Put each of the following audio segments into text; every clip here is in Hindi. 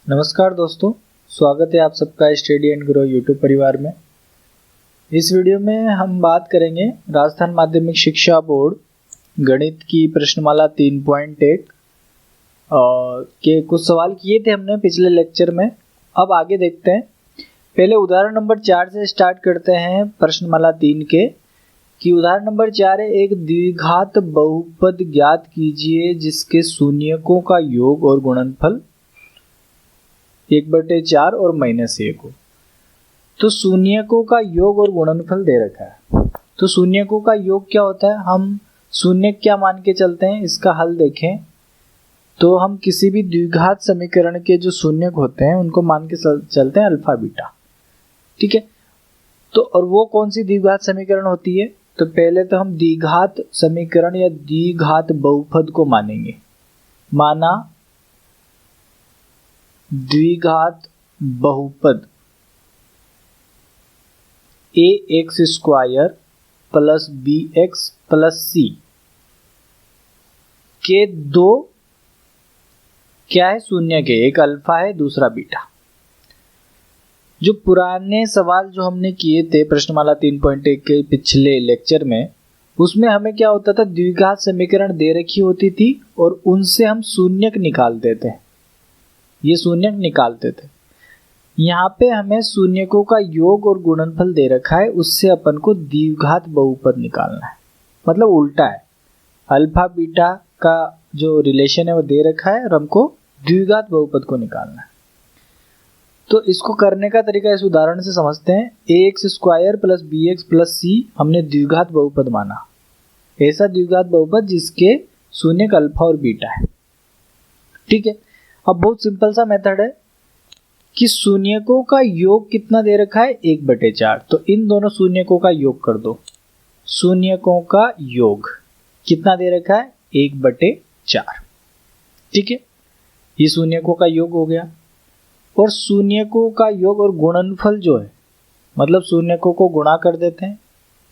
नमस्कार दोस्तों, स्वागत है आप सबका स्टडी एंड ग्रो यूट्यूब परिवार में। इस वीडियो में हम बात करेंगे राजस्थान माध्यमिक शिक्षा बोर्ड गणित की प्रश्नमाला 3.1 के कुछ सवाल किए थे हमने पिछले लेक्चर में। अब आगे देखते हैं। पहले उदाहरण नंबर 4 से स्टार्ट करते हैं प्रश्नमाला 3 के। कि उदाहरण नंबर 4 है, एक द्विघात बहुपद ज्ञात कीजिए जिसके शून्यकों का योग और गुणनफल 1/4 और -1 हो। तो शून्यकों का योग और गुणनफल दे रखा है। तो शून्यकों का योग क्या होता है, हम शून्य क्या मान के चलते हैं, इसका हल देखें तो हम किसी भी द्विघात समीकरण के जो शून्यक होते हैं उनको मान के चलते हैं अल्फा बीटा। ठीक है, तो और वो कौन सी द्विघात समीकरण होती है, तो पहले तो हम द्विघात समीकरण या द्विघात बहुपद को मानेंगे। माना द्विघात बहुपद ax² plus bx plus c के दो क्या है, शून्य के, एक अल्फा है दूसरा बीटा। जो पुराने सवाल जो हमने किए थे प्रश्नमाला 3.1 के पिछले लेक्चर में, उसमें हमें क्या होता था, द्विघात समीकरण दे रखी होती थी और उनसे हम शून्यक निकालते थे। ये शून्यक निकालते थे। यहाँ पे हमें शून्यकों का योग और गुणनफल दे रखा है, उससे अपन को द्विघात बहुपद निकालना है। मतलब उल्टा है, अल्फा बीटा का जो रिलेशन है वो दे रखा है और हमको द्विघात बहुपद को निकालना है। तो इसको करने का तरीका इस उदाहरण से समझते हैं। ax² plus bx plus c हमने द्विघात बहुपद माना, ऐसा द्विघात बहुपद जिसके शून्यक अल्फा और बीटा है। ठीक है, अब बहुत सिंपल सा मेथड है कि शून्यकों का योग कितना दे रखा है, 1/4। तो इन दोनों शून्यकों का योग कर दो। शून्यकों का योग कितना दे रखा है, 1/4। ठीक है, ये शून्यकों का योग हो गया। और शून्यकों का योग और गुणनफल जो है, मतलब शून्यकों को गुणा कर देते हैं,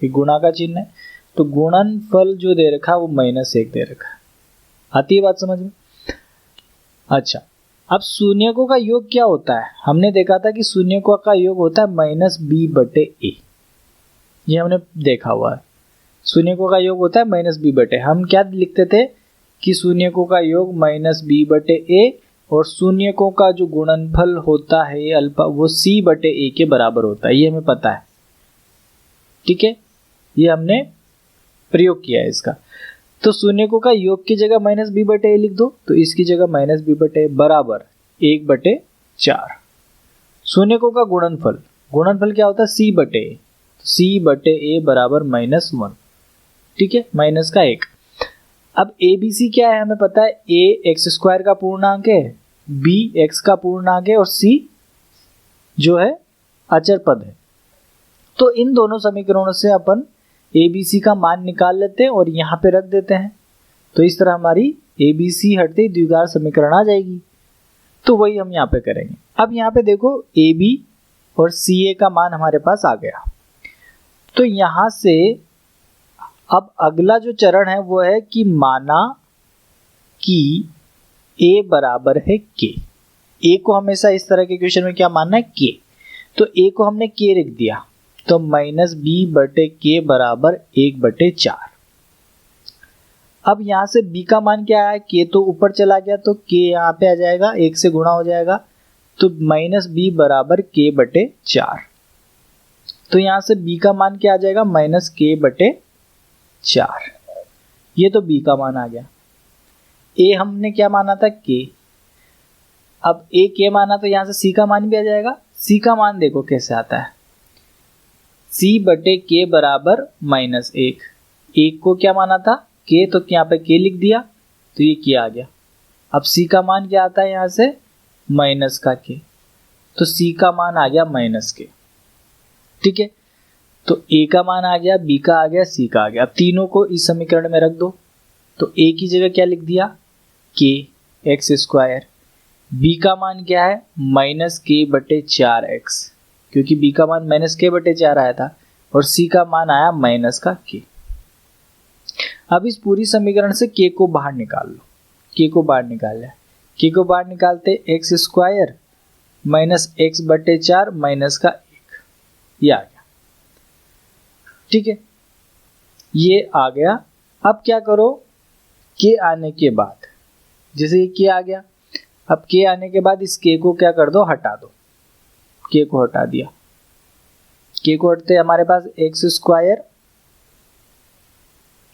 ये गुणा का चिन्ह है। तो गुणनफल जो दे रखा है वो -1 दे रखा है। आती है बात समझ में? अच्छा, अब शून्यकों का योग क्या होता है, हमने देखा था कि शून्यकों का योग होता है -b/a। ये हमने देखा हुआ है, शून्यकों का योग होता है -b/a। हम क्या लिखते थे कि शून्यकों का योग -b/a और शून्यकों का जो गुणनफल होता है अल्फा वो c/a के बराबर होता है। ये हमें पता है। ठीक है, ये हमने प्रयोग किया है इसका। तो शून्यकों का योग की जगह -b/a लिख दो, तो इसकी जगह -b/a बराबर 1/4। शून्यकों का गुणनफल, गुणनफल क्या होता है, c/a। c/a बराबर -1। ठीक है, माइनस का 1। अब ABC क्या है, हमें पता है a x² का पूर्णांक है, b x का पूर्णांक है और c जो है अचर पद है। तो इन दोनों समीकरणों से अपन ABC का मान निकाल लेते हैं और यहाँ पे रख देते हैं। तो इस तरह हमारी ABC हटते ही द्विघात समीकरण आ जाएगी। तो वही हम यहाँ पे करेंगे। अब यहाँ पे देखो AB और CA का मान हमारे पास आ गया। तो यहाँ से अब अगला जो चरण है वो है कि माना कि A बराबर है K। A को हमेशा इस तरह के क्वेश्चन में क्या मानना है, K। तो A को हमने K लिख दिया, तो -b/k बराबर 1/4। अब यहाँ से b का मान क्या है, k तो ऊपर चला गया तो k यहाँ पे आ जाएगा, 1 से गुणा हो जाएगा, तो -b बराबर k/4। तो यहाँ से b का मान क्या आ जाएगा, -k/4। ये तो b का मान आ गया। a हमने क्या माना था, k। अब a k माना तो यहाँ से c का मान भी आ जाएगा। c का मान देखो कैसे आता है, c/k बराबर -1। 1 को क्या माना था, k, तो यहाँ पे k लिख दिया, तो ये k आ गया। अब c का मान क्या आता है, यहाँ से -k, तो c का मान आ गया -k। ठीक है, तो a का मान आ गया, b का आ गया, c का आ गया। अब तीनों को इस समीकरण में रख दो। तो a की जगह क्या लिख दिया, k x²। b का मान क्या है, -k/4x, क्योंकि b का मान -k/4 आया था और c का मान आया -k। अब इस पूरी समीकरण से k को बाहर निकाल लो। k को बाहर निकाल लिया, k को बाहर निकालते x² माइनस एक्स बटे 4 माइनस का 1, ये आ गया। ठीक है, ये आ गया। अब क्या करो, के आने के बाद, जैसे ये के आ गया, अब के आने के बाद इस के को क्या कर दो, हटा दो। के को हटा दिया, के को हटते हमारे पास एक्स स्क्वायर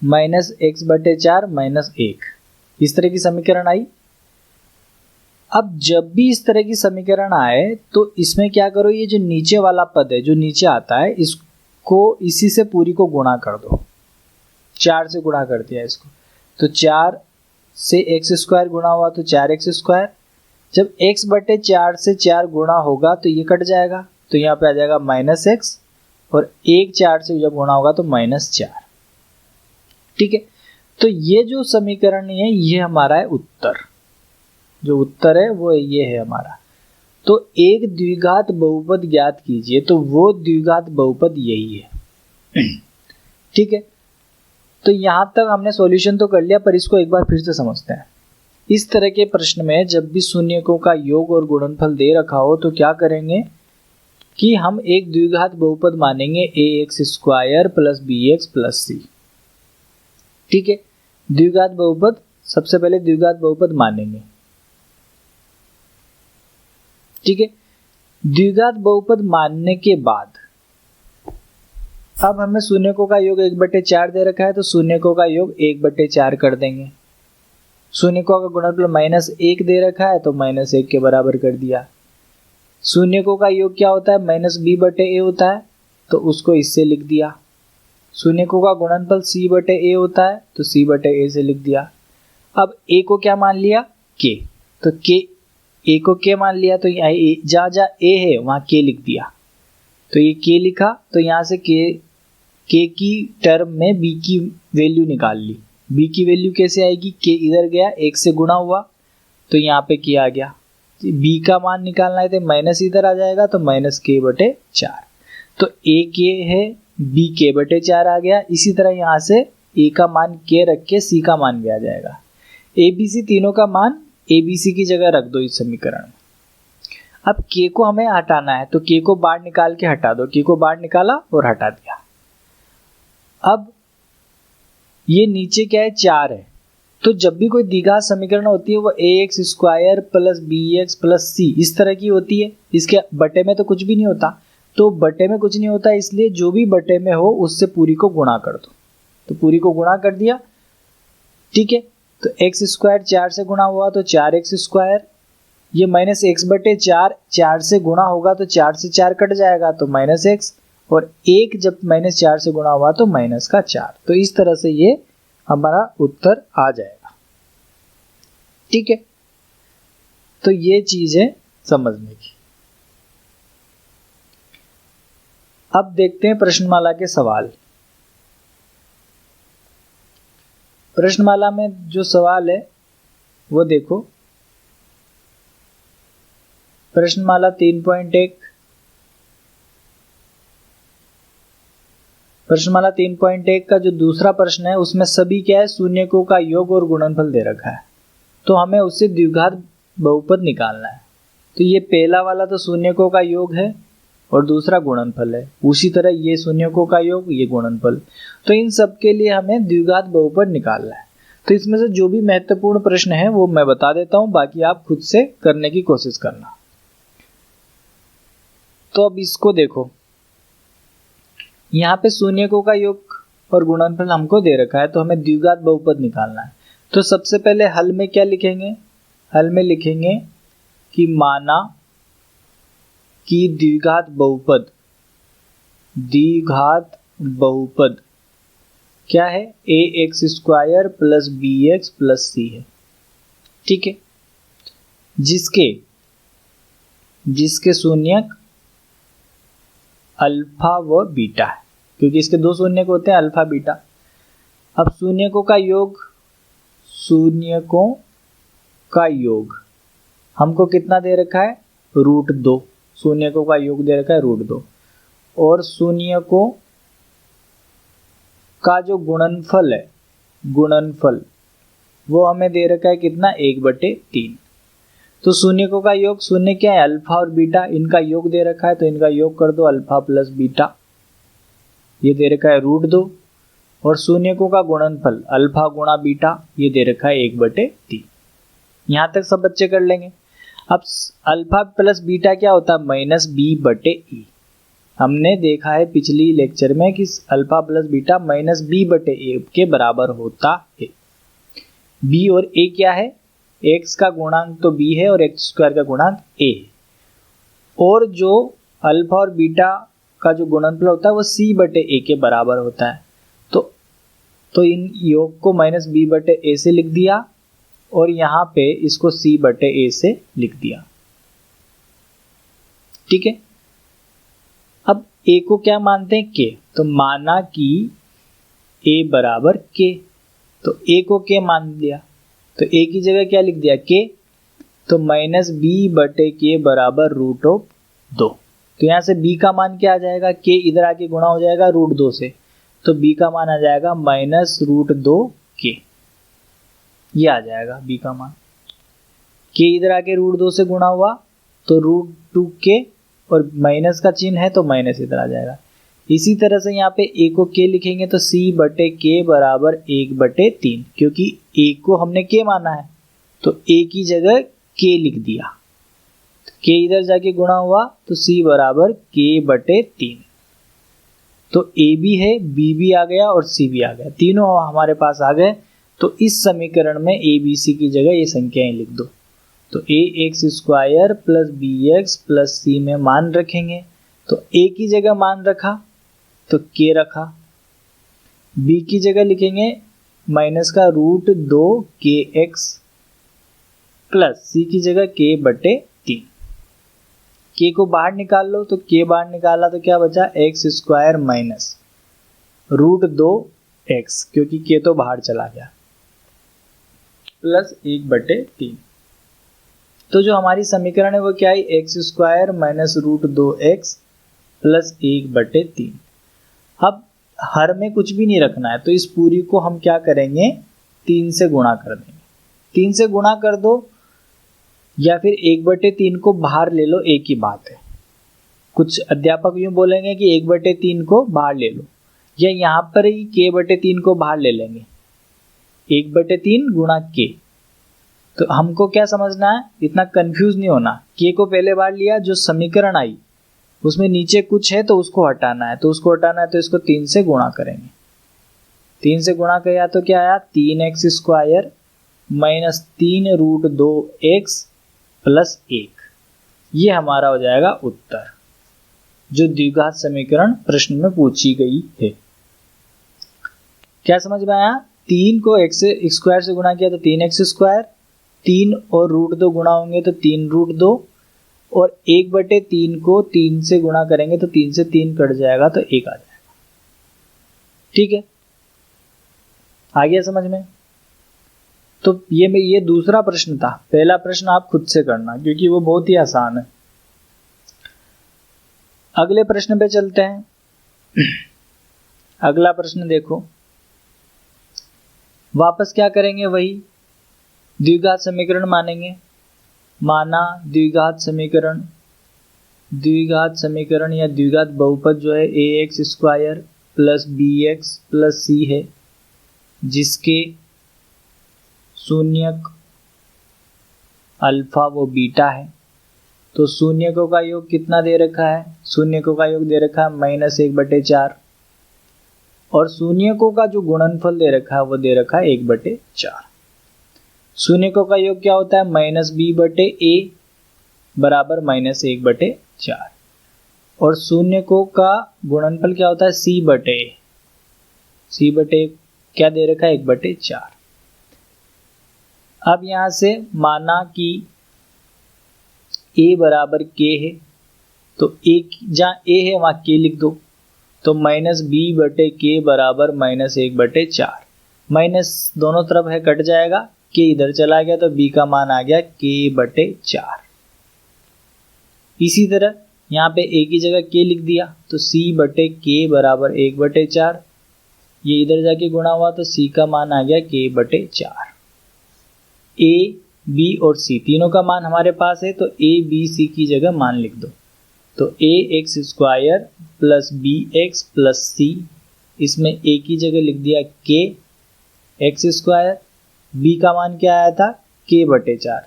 माइनस एक्स बटे 4 माइनस 1, इस तरह की समीकरण आई। अब जब भी इस तरह की समीकरण आए तो इसमें क्या करो, ये जो नीचे वाला पद है जो नीचे आता है, इसको इसी से पूरी को गुणा कर दो। 4 से गुणा कर दिया इसको, तो 4 से एक्स स्क्वायर गुणा हुआ तो 4x स्क्वायर। जब x बटे 4 से 4 गुणा होगा तो ये कट जाएगा, तो यहाँ पे आ जाएगा माइनस एक्स, और 1 4 से जब गुणा होगा तो माइनस 4। ठीक है, तो ये जो समीकरण है ये हमारा है उत्तर, जो उत्तर है वो ये है हमारा। तो एक द्विघात बहुपद ज्ञात कीजिए, तो वो द्विघात बहुपद यही है। ठीक है, तो यहां तक हमने सॉल्यूशन तो कर लिया, पर इसको एक बार फिर से समझते हैं। इस तरह के प्रश्न में जब भी शून्यकों का योग और गुणनफल दे रखा हो तो क्या करेंगे कि हम एक द्विघात बहुपद मानेंगे ax square plus bx plus c। ठीक है, द्विघात बहुपद, सबसे पहले द्विघात बहुपद मानेंगे। ठीक है, द्विघात बहुपद मानने के बाद अब हमें शून्यकों का योग 1/4 दे रखा है, तो शून्यकों का योग 1/4 कर देंगे। शून्यकों का गुणनफल -1 दे रखा है तो -1 के बराबर कर दिया। शून्यकों का योग क्या होता है, -b/a होता है, तो उसको इससे लिख दिया। शून्यकों का गुणनफल c/a होता है, तो c/a से लिख दिया। अब a को क्या मान लिया, k, तो a को k मान लिया, तो जहाँ जहाँ a है वहाँ k लिख दिया, तो ये k लिखा, तो यहाँ से k की टर्म में b की वैल्यू निकाल ली। b की वैल्यू कैसे आएगी, k इधर गया, 1 से गुणा हुआ, तो यहाँ पे k आ गया। b का मान निकालना है तो माइनस इधर आ जाएगा, तो -k/4, तो a k है, b k/4 आ गया। इसी तरह यहाँ से a का मान k रख के c का मान भी आ जाएगा। a b c तीनों का मान a b c की जगह रख दो इस समीकरण में। अब k को हमें हटाना है, तो k को बाहर निकाल के हटा दो। k को बाहर निकाला और हटा दिया। अब ये नीचे क्या है, 4 है, तो जब भी कोई द्विघात समीकरण होती है वो ax square plus bx plus c इस तरह की होती है। इसके बटे में तो कुछ भी नहीं होता, तो बटे में कुछ नहीं होता, इसलिए जो भी बटे में हो उससे पूरी को गुणा कर दो। तो पूरी को गुणा कर दिया। ठीक है, तो एक्स स्क्वायर 4 से गुणा हुआ तो 4x स्क्वायर, ये -x/4 4 से गुणा होगा तो 4 से 4 कट जाएगा, तो -x, और 1 जब -4 से गुणा हुआ तो -4। तो इस तरह से ये हमारा उत्तर आ जाएगा। ठीक है, तो ये चीज है समझने की। अब देखते हैं प्रश्नमाला के सवाल। प्रश्नमाला में जो सवाल है वो देखो, प्रश्नमाला 3.1, प्रश्नमाला 3.1 का जो दूसरा प्रश्न है उसमें सभी क्या है, शून्यकों का योग और गुणनफल दे रखा है, तो हमें उससे द्विघात बहुपद निकालना है। तो ये पहला वाला तो शून्यकों का योग है और दूसरा गुणनफल है, उसी तरह ये शून्यकों का योग, ये गुणनफल, तो इन सब के लिए हमें द्विघात बहुपद निकालना है। तो इसमें से जो भी महत्वपूर्ण प्रश्न है वो मैं बता देता हूं, बाकी आप खुद से करने की कोशिश करना। तो अब इसको देखो, यहाँ पे शून्यकों का योग और गुणनफल हमको दे रखा है, तो हमें द्विघात बहुपद निकालना है। तो सबसे पहले हल में क्या लिखेंगे, हल में लिखेंगे कि माना कि द्विघात बहुपद क्या है, ax square plus bx plus c है। ठीक है, जिसके शून्यक अल्फा व बीटा है, क्योंकि इसके दो शून्यक होते हैं, अल्फा बीटा। अब शून्यकों का योग हमको कितना दे रखा है, √2। शून्यकों का योग दे रखा है √2, और शून्यकों का जो गुणनफल है, वो हमें दे रखा है कितना, 1/3। तो शून्यकों का योग, शून्य क्या है, अल्फा और बीटा, इनका योग दे रखा है तो इनका योग कर दो अल्फा प्लस बीटा, ये दे रखा है √2। और शून्यकों का गुणनफल अल्फा गुणा बीटा, ये दे रखा है 1/3। यहाँ तक सब बच्चे कर लेंगे। अब अल्फा प्लस बीटा क्या होता है, -b/a। हमने देखा है पिछली लेक्चर में कि अल्फा प्लस बीटा -b/a के बराबर होता है। b और a क्या है, x का गुणांक तो b है और x² का गुणांक a है। और जो अल्फा और बीटा का जो गुणनफल होता है वो c/a के बराबर होता है। तो इन योग को -b/a से लिख दिया और यहाँ पे इसको c/a से लिख दिया। ठीक है, अब a को क्या मानते हैं, k, तो माना कि a बराबर k, तो a को k मान लिया, तो a की जगह क्या लिख दिया, k, तो -b/k बराबर √2। तो यहाँ से b का मान क्या आ जाएगा, k इधर आके गुणा हो जाएगा √2 से, तो b का मान आ जाएगा -√2k, ये आ जाएगा b का मान। k इधर आके √2 से गुणा हुआ तो √2k और माइनस का चिन्ह है तो माइनस इधर आ जाएगा। इसी तरह से यहाँ पे a को k लिखेंगे तो c/k बराबर 1/3, क्योंकि a को हमने k माना है तो a की जगह k लिख दिया, तो k इधर जाके गुणा हुआ तो c बराबर k/3। तो a भी है, b भी आ गया और c भी आ गया, तीनों हमारे पास आ गए। तो इस समीकरण में a b c की जगह ये संख्याएं लिख दो। तो ax² plus bx plus c में मान रखेंगे, तो a की जगह मान रखा तो k रखा, b की जगह लिखेंगे माइनस का √2kx प्लस c की जगह k/3। k को बाहर निकाल लो, तो k बाहर निकाला तो क्या बचा, x² माइनस √2x, क्योंकि k तो बाहर चला गया, प्लस 1/3। तो जो हमारी समीकरण है वो क्या है, x² माइनस √2x प्लस 1/3। अब हर में कुछ भी नहीं रखना है, तो इस पूरी को हम क्या करेंगे, 3 से गुणा कर देंगे। 3 से गुणा कर दो या फिर 1/3 को बाहर ले लो, एक ही बात है। कुछ अध्यापक यूँ बोलेंगे कि 1/3 को बाहर ले लो, या यहाँ पर ही k/3 को बाहर ले लेंगे, 1/3 गुणा k। तो हमको क्या समझना है, इतना कंफ्यूज नहीं होना, k को पहले बार लिया, जो समीकरण आई उसमें नीचे कुछ है तो उसको हटाना है, तो उसको हटाना है तो इसको 3 से गुणा करेंगे। 3 से गुणा किया तो क्या आया, 3x² माइनस 3√2x प्लस 1, ये हमारा हो जाएगा उत्तर, जो द्विघात समीकरण प्रश्न में पूछी गई है। क्या समझ में आया, 3 को x² से गुणा किया तो 3x², 3 और √2 गुणा होंगे तो 3√2, और 1/3 को 3 से गुणा करेंगे तो 3 से 3 कट जाएगा तो 1 आ जाएगा। ठीक है, आ गया समझ में। तो ये दूसरा प्रश्न था, पहला प्रश्न आप खुद से करना क्योंकि वो बहुत ही आसान है। अगले प्रश्न पे चलते हैं। अगला प्रश्न देखो, वापस क्या करेंगे, वही द्विघात समीकरण मानेंगे। माना द्विघात समीकरण या द्विघात बहुपद जो है ax² plus bx plus c है, जिसके शून्यक अल्फा वो बीटा है। तो शून्यकों का योग कितना दे रखा है, शून्यकों का योग दे रखा है -1/4, और शून्यकों का जो गुणनफल दे रखा है वो दे रखा है 1/4। शून्यकों का योग क्या होता है, -b/a बराबर -1/4, और शून्यकों का गुणनफल क्या होता है, c/a क्या दे रखा है, 1/4। अब यहाँ से माना कि a बराबर k है, तो जहाँ a है वहाँ k लिख दो, तो -b/k बराबर -1/4, माइनस दोनों तरफ है कट जाएगा, k इधर चला गया तो b का मान आ गया k/4। इसी तरह यहाँ पे a की जगह k लिख दिया तो c/k बराबर 1/4, ये इधर जाके गुणा हुआ तो c का मान आ गया k/4। a बी और सी तीनों का मान हमारे पास है, तो ए बी सी की जगह मान लिख दो। तो a x square plus b x plus c, इसमें ए की जगह लिख दिया के एक्स स्क्वायर, बी का मान क्या आया था के बटे 4,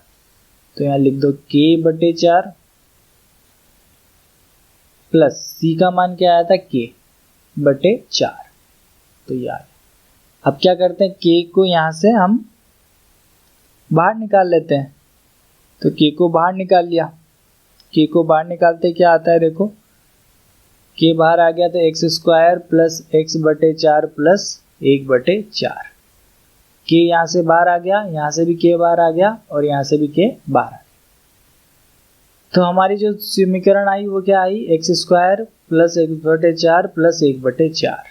तो यहाँ लिख दो के बटे 4 प्लस सी का मान क्या आया था के बटे 4, तो ये आ गया। अब क्या करते हैं, के को यहाँ से हम बाहर निकाल लेते हैं, तो के को बाहर निकाल लिया। के को बाहर निकालते क्या आता है, देखो के बाहर आ गया तो एक्स स्क्वायर प्लस एक्स बटे 4 प्लस 1 बटे 4, के यहाँ से बाहर आ गया, यहाँ से भी के बाहर आ गया और यहाँ से भी के बाहर आ गया। तो हमारी जो समीकरण आई वो क्या आई, एक्स स्क्वायर प्लस एक्स बटे 4 प्लस 1 बटे 4।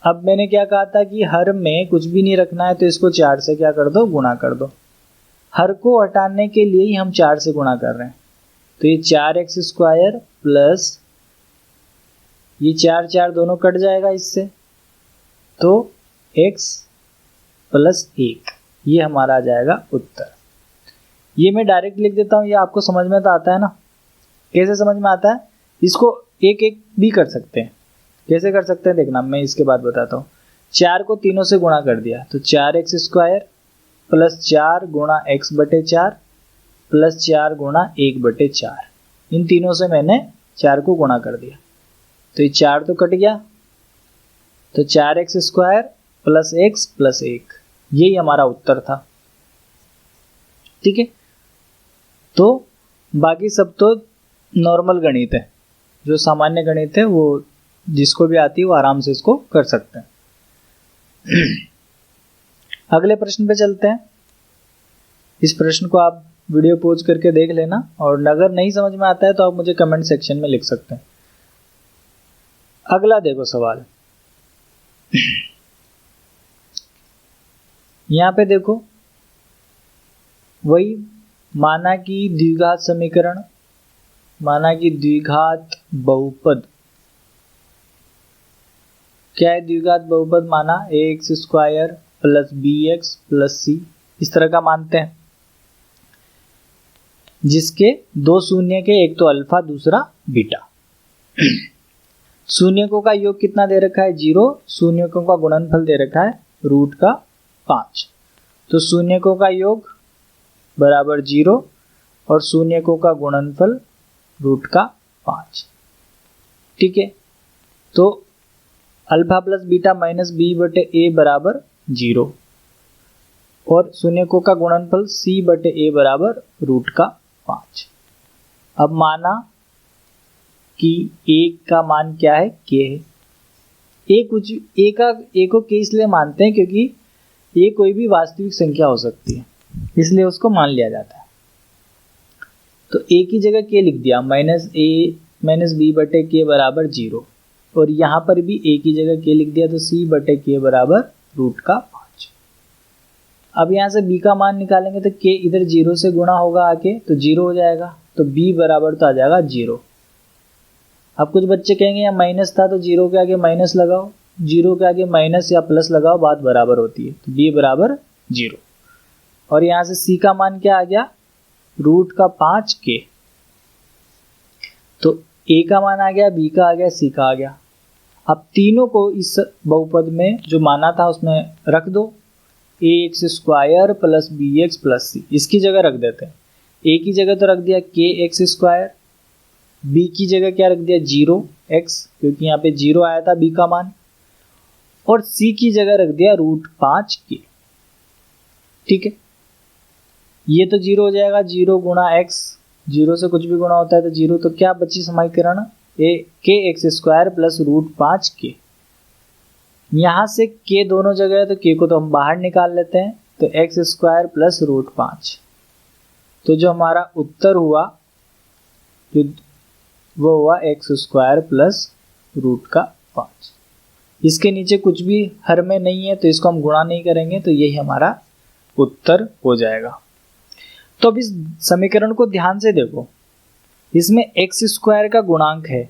अब मैंने क्या कहा था कि हर में कुछ भी नहीं रखना है, तो इसको 4 से क्या कर दो, गुणा कर दो। हर को हटाने के लिए ही हम 4 से गुणा कर रहे हैं, तो ये 4x स्क्वायर प्लस ये 4 4 दोनों कट जाएगा इससे, तो x प्लस 1, ये हमारा आ जाएगा उत्तर। ये मैं डायरेक्ट लिख देता हूँ, ये आपको समझ में तो आता है ना। कैसे समझ में आता है, इसको एक एक भी कर सकते हैं। कैसे कर सकते हैं देखना, मैं इसके बाद बताता हूँ। 4 को तीनों से गुणा कर दिया, तो 4x स्क्वायर प्लस 4 गुणा x बटे 4 प्लस 4 गुणा 1 बटे 4, इन तीनों से मैंने 4 को गुणा कर दिया, तो ये 4 तो कट गया, तो 4x square plus x plus 1, यही हमारा उत्तर था। ठीक है, तो बाकी सब तो नॉर्मल गणित है, जो सामान्य गणित है वो जिसको भी आती है वो आराम से इसको कर सकते हैं। अगले प्रश्न पे चलते हैं। इस प्रश्न को आप वीडियो पॉज करके देख लेना, और अगर नहीं समझ में आता है तो आप मुझे कमेंट सेक्शन में लिख सकते हैं। अगला देखो सवाल, यहाँ पे देखो वही माना कि द्विघात समीकरण, माना कि द्विघात बहुपद, क्या है द्विघात बहुपद, माना x square plus b x plus c, इस तरह का मानते हैं, जिसके दो शून्य के, एक तो अल्फा दूसरा बीटा। शून्यकों का योग कितना दे रखा है, 0, शून्यकों का गुणनफल दे रखा है रूट का 5, तो शून्यकों का योग बराबर 0 और शून्यकों का गुणनफल रूट का 5। ठीक है, तो alpha plus beta minus b बटे ए बराबर 0 और शून्यकों का गुणनफल सी बटे ए बराबर रूट का 5। अब माना कि ए का मान क्या है, के है। ए को के इसलिए मानते हैं क्योंकि ए कोई भी वास्तविक संख्या हो सकती है, इसलिए उसको मान लिया जाता है। तो ए की जगह के लिख दिया, माइनस ए माइनस बी बटे के बराबर 0, और यहाँ पर भी ए की जगह के लिख दिया, तो सी बटे के बराबर रूट का 5। अब यहाँ से बी का मान निकालेंगे तो के इधर 0 से गुणा होगा आके, तो 0 हो जाएगा, तो बी बराबर तो आ जाएगा 0। अब कुछ बच्चे कहेंगे यहाँ माइनस था तो 0 के आगे माइनस लगाओ, 0 के आगे माइनस या प्लस लगाओ, बात बराबर होती है, तो बी बराबर 0। और यहाँ से सी का मान क्या आ गया, रूट का 5 के, तो ए का मान आ गया, बी का आ गया, सी का आ गया। अब तीनों को इस बहुपद में जो माना था उसमें रख दो, a x square plus b x plus c, इसकी जगह रख देते हैं। ए की जगह तो रख दिया के एक्स स्क्वायर, बी की जगह क्या रख दिया 0 एक्स, क्योंकि यहाँ पे 0 आया था बी का मान, और सी की जगह रख दिया रूट 5 के। ठीक है, ये तो 0 हो जाएगा, 0 गुणा एक्स, 0 से कुछ भी गुणा होता है तो 0, तो क्या बची समीकरण, ए के एक्स स्क्वायर प्लस रूट 5 के। यहाँ से के दोनों जगह है तो के को तो हम बाहर निकाल लेते हैं, तो एक्स स्क्वायर प्लस रूट 5, तो जो हमारा उत्तर हुआ वो हुआ एक्स स्क्वायर प्लस रूट का 5। इसके नीचे कुछ भी हर में नहीं है तो इसको हम गुणा नहीं करेंगे, तो यही हमारा उत्तर हो जाएगा। तो अब इस समीकरण को ध्यान से देखो, इसमें एक्स स्क्वायर का गुणांक है,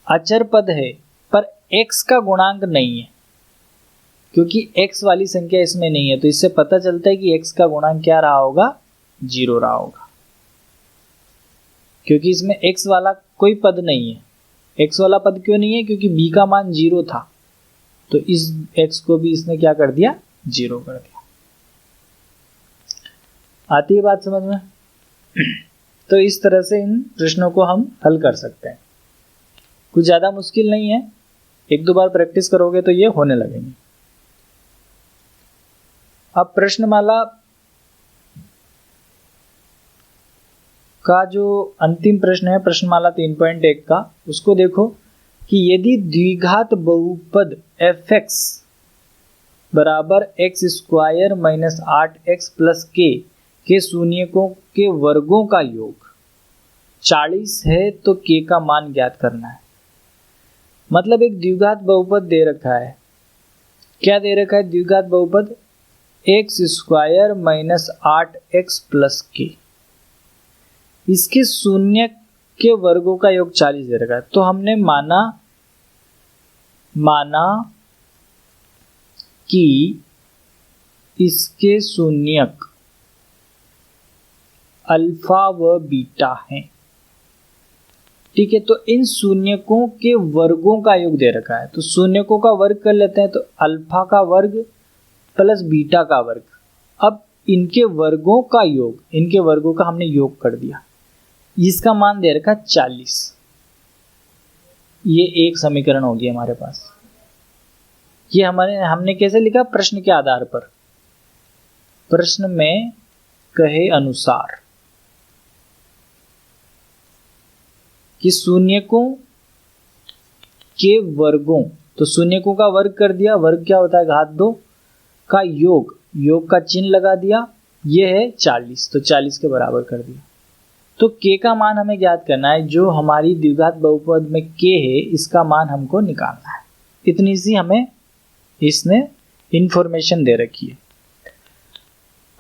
अचर पद है, पर एक्स का गुणांक नहीं है। क्योंकि x वाली संख्या इसमें नहीं है, तो इससे पता चलता है कि x का गुणांक क्या रहा होगा, 0 रहा होगा, क्योंकि इसमें x वाला कोई पद नहीं है। x वाला पद क्यों नहीं है, क्योंकि b का मान 0 था, तो इस x को भी इसने क्या कर दिया, 0 कर दिया। आती है बात समझ में? तो इस तरह से इन प्रश्नों को हम हल कर सकते हैं। कुछ ज़्यादा मुश्किल नहीं है, एक दो बार प्रैक्टिस करोगे तो ये होने लगेंगे। अब प्रश्नमाला का जो अंतिम प्रश्न है, प्रश्नमाला 3.1 का, उसको देखो कि यदि द्विघात बहुपद fx बराबर x square minus 8x plus के शून्यकों के वर्गों का योग 40 है तो k का मान ज्ञात करना है। मतलब एक द्विघात बहुपद दे रखा है। क्या दे रखा है द्विघात बहुपद? x square minus 8x plus के, इसके शून्य के वर्गों का योग 40 दे रखा है। तो हमने माना कि इसके शून्यक अल्फा व बीटा हैं। ठीक है, तो इन शून्यकों के वर्गों का योग दे रखा है, तो शून्यकों का वर्ग कर लेते हैं। तो अल्फा का वर्ग प्लस बीटा का वर्ग, अब इनके वर्गों का योग, इनके वर्गों का हमने योग कर दिया। इसका मान दे रखा 40। ये एक समीकरण होगी हमारे पास। ये हमने कैसे लिखा? प्रश्न के आधार पर, प्रश्न में कहे अनुसार कि शून्यकों के वर्गों, तो शून्यकों का वर्ग कर दिया, वर्ग क्या होता है? घात 2 का योग, योग का चिन्ह लगा दिया, ये है 40, तो 40 के बराबर कर दिया। तो k का मान हमें ज्ञात करना है, जो हमारी द्विघात बहुपद में k है, इसका मान हमको निकालना है। इतनी सी हमें इसने इंफॉर्मेशन दे रखी है।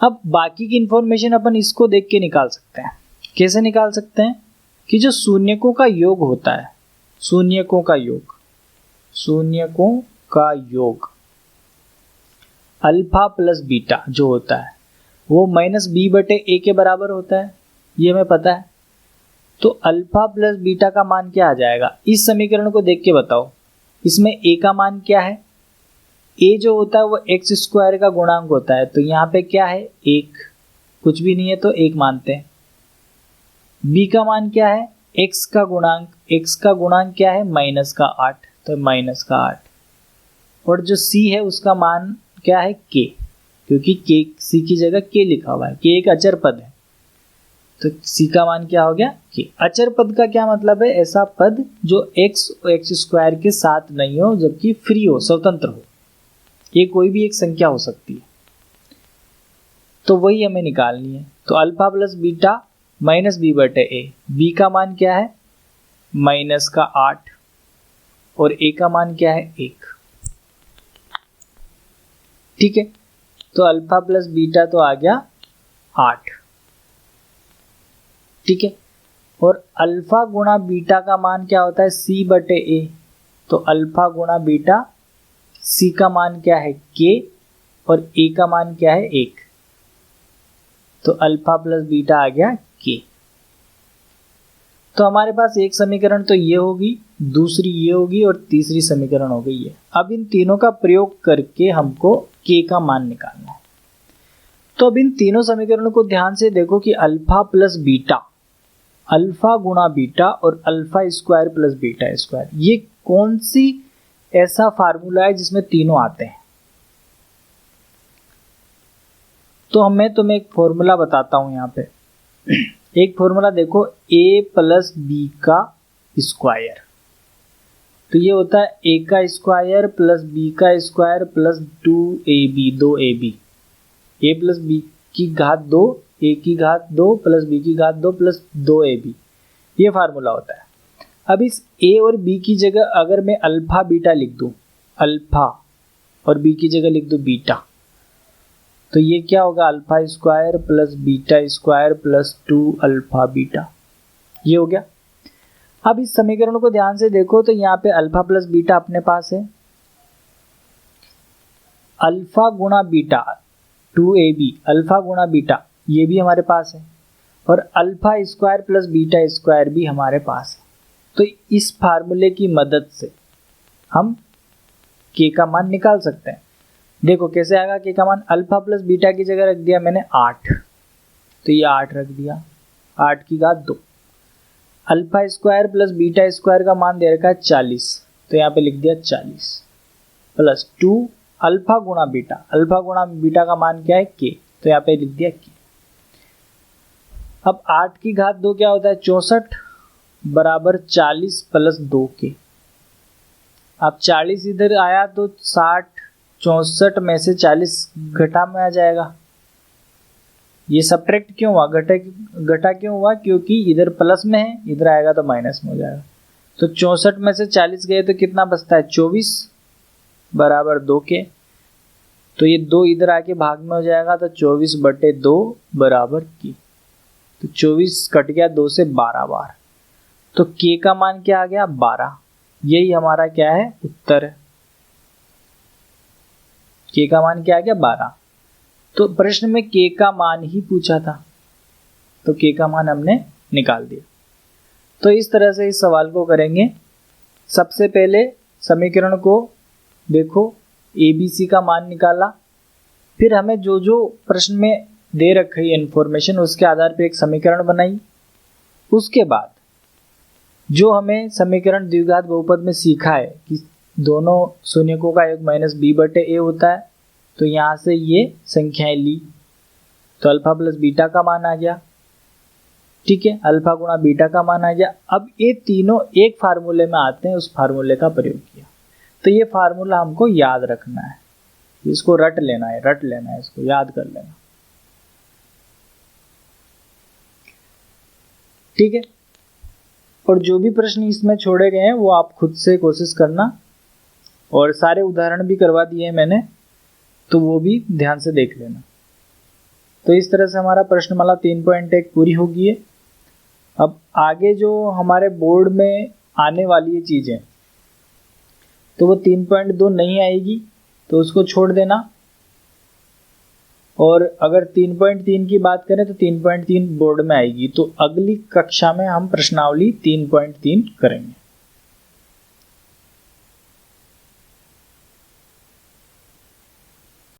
अब बाकी की इंफॉर्मेशन अपन इसको देख के निकाल सकते हैं। कैसे निकाल सकते हैं? कि जो शून्यकों का योग होता है, शून्यकों का योग अल्फा प्लस बीटा जो होता है वो माइनस बी बटे ए के बराबर होता है, ये हमें पता है। तो अल्फा प्लस बीटा का मान क्या आ जाएगा? इस समीकरण को देख के बताओ, इसमें ए का मान क्या है? ए जो होता है वो एक्स स्क्वायर का गुणांक होता है, तो यहाँ पे क्या है? 1, कुछ भी नहीं है तो 1 मानते हैं। बी का मान क्या है? एक्स का गुणांक, एक्स का गुणांक क्या है? माइनस का 8, तो माइनस का 8। और जो सी है उसका मान क्या है? के, क्योंकि के सी की जगह के लिखा हुआ है, के एक अचर पद है, तो सी का मान क्या हो गया? के। अचर पद का क्या मतलब है? ऐसा पद जो एक्स स्क्वायर के साथ नहीं हो, जबकि फ्री हो, स्वतंत्र हो। ये कोई भी एक संख्या हो सकती है, तो वही हमें निकालनी है। तो alpha plus beta minus b बटे ए, बी का मान क्या है? माइनस का 8, और ए का मान क्या है? 1। ठीक है, तो अल्फा प्लस बीटा तो आ गया 8। ठीक है, और अल्फा गुणा बीटा का मान क्या होता है? सी बटे ए, तो अल्फा गुणा बीटा, सी का मान क्या है? के, और ए का मान क्या है? 1, तो अल्फा प्लस बीटा आ गया के। तो हमारे पास एक समीकरण तो ये होगी, दूसरी ये होगी, और तीसरी समीकरण हो गई है। अब इन तीनों का प्रयोग करके हमको के का मान निकालना है। तो अब इन तीनों समीकरणों को ध्यान से देखो कि अल्फा प्लस बीटा, अल्फा गुणा बीटा और alpha square plus beta square, ये कौन सी ऐसा फार्मूला है जिसमें तीनों आते हैं? तो मैं तुम्हें एक फॉर्मूला बताता हूं यहाँ पे। एक फॉर्मूला देखो, a प्लस बी का स्क्वायर, तो ये होता है a का स्क्वायर प्लस b का square plus 2ab, 2ab, a plus b की घात 2, a की घात 2 प्लस b की घात 2 प्लस 2ab, ये फार्मूला होता है। अब इस a और b की जगह अगर मैं अल्फा बीटा लिख दूं, अल्फा, और b की जगह लिख दूं बीटा, तो ये क्या होगा? Alpha square plus beta square plus 2 alpha beta, ये हो गया। अब इस समीकरण को ध्यान से देखो, तो यहाँ पे अल्फा प्लस बीटा अपने पास है, अल्फा गुणा बीटा 2ab, अल्फा गुणा बीटा ये भी हमारे पास है, और alpha square plus beta square भी हमारे पास है। तो इस फार्मूले की मदद से हम k का मान निकाल सकते हैं। देखो कैसे आएगा k का मान, अल्फा प्लस बीटा की जगह रख दिया मैंने 8, तो ये 8 रख दिया, 8 की घात 2। Alpha square plus beta square का मान दे रखा है 40, तो यहाँ पे लिख दिया 40 प्लस 2 अल्फा गुणा बीटा, अल्फा गुणा बीटा का मान क्या है k, तो यहाँ पे लिख दिया k। अब 8 की घात 2 क्या होता है 64 बराबर 40 प्लस 2k। अब 40 इधर आया तो 60, 64 में से 40 घटा में आ जाएगा। ये सब्ट्रैक्ट क्यों हुआ, घटा क्यों हुआ, क्योंकि इधर प्लस में है, इधर आएगा तो माइनस में हो जाएगा। तो 64 में से 40 गए तो कितना बचता है 24 बराबर 2k। तो ये 2 इधर आके भाग में हो जाएगा, तो 24/2 बराबर k। तो 24 कट गया 2 से 12 बार, तो k का मान क्या आ गया 12। यही हमारा क्या है उत्तर है, k का मान क्या आ गया 12। तो प्रश्न में k का मान ही पूछा था, तो k का मान हमने निकाल दिया। तो इस तरह से इस सवाल को करेंगे। सबसे पहले समीकरण को देखो, ABC का मान निकाला, फिर हमें जो जो प्रश्न में दे रखी है इन्फॉर्मेशन उसके आधार पर एक समीकरण बनाई। उसके बाद जो हमें समीकरण द्विघात बहुपद में सीखा है कि दोनों शून्यकों का योग माइनस b/a होता है, तो यहाँ से ये संख्याएं ली, तो अल्फा प्लस बीटा का मान आ गया, ठीक है, अल्फा गुणा बीटा का मान आ गया। अब ये तीनों एक फार्मूले में आते हैं, उस फार्मूले का प्रयोग किया। तो ये फार्मूला हमको याद रखना है, इसको रट लेना है, इसको याद कर लेना, ठीक है। और जो भी प्रश्न इसमें छोड़े गए हैं वो आप खुद से कोशिश करना, और सारे उदाहरण भी करवा दिए हैं मैंने, तो वो भी ध्यान से देख लेना। तो इस तरह से हमारा प्रश्नमाला 3.1 पूरी होगी है। अब आगे जो हमारे बोर्ड में आने वाली है चीज़ें, तो वो 3.2 नहीं आएगी, तो उसको छोड़ देना। और अगर 3.3 की बात करें तो 3.3 बोर्ड में आएगी, तो अगली कक्षा में हम प्रश्नावली 3.3 करेंगे।